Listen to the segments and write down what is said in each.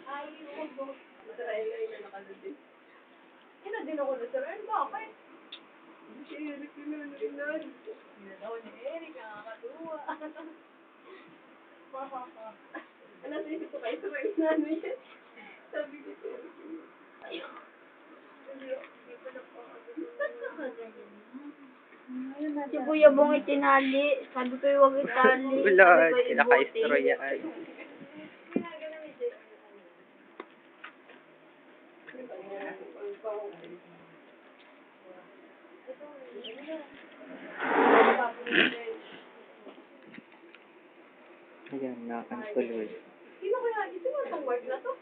Ay, mo. Masaraya na nakalabit. Ina din ako na sir. Bakit? Si Eric yun. Hindi daw ni Eric. Nakakatuwa. Ano sa isip ko kayo sa mga inano yan? Sabi ko sir. Ayun. Hindi pa na po ako. Ba't ka ba ganyan? Si Kuya Bong itinali. Sabi ko huwag itali. Wala, naka-istro yan. Ayan, nakakantuloy. Sino kaya? Sino itong word na to?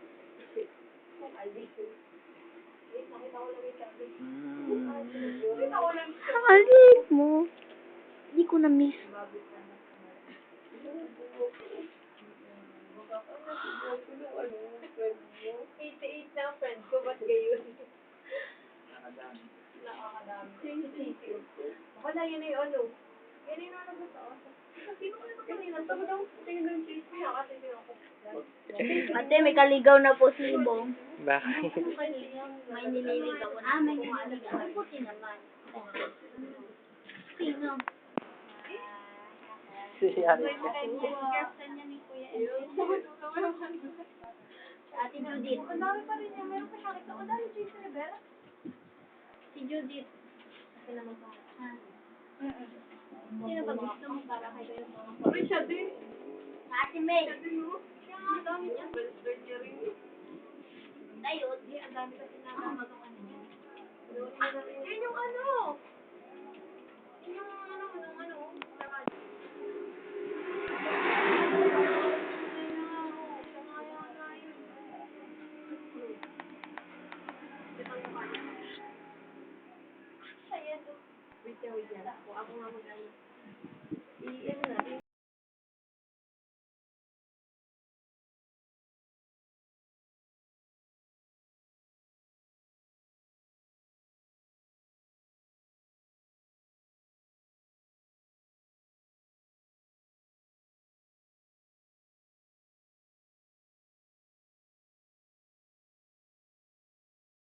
Nakita ko lang yung sabi. Nakita ko lang. Alik mo. Hindi ko na-miss. 88 na friend ko, ba't gayon? Nakakadami. Wala, yun ay ano. Yan ay nalabas ako. Sino ko ito kanina? Sabi daw, tingin daw yung face niya kasi ako. Ate, may kaligaw na po si Bong. Bakit? May nililigaw na. May nililigaw. Ang puti naman. Sino? Si Ate. Girlfriend niya ni Kuya Ate Judith. Ang dami pa rin niya. Meron pa siya kita. Ang dami Jason Rivera. Si Judith. Kasi naman pa. Sino ba gusto mo para kay Kuya Bong? Uy, siya din. Ate May. Siya din, no? Siya nga, ang dami niya. Balister niya rin. Dayot. Ang dami kasi nakakagawa niya. Yun yung ano. Yun yung ano. Wait yan. Ako nga mag-ano. I-ano natin.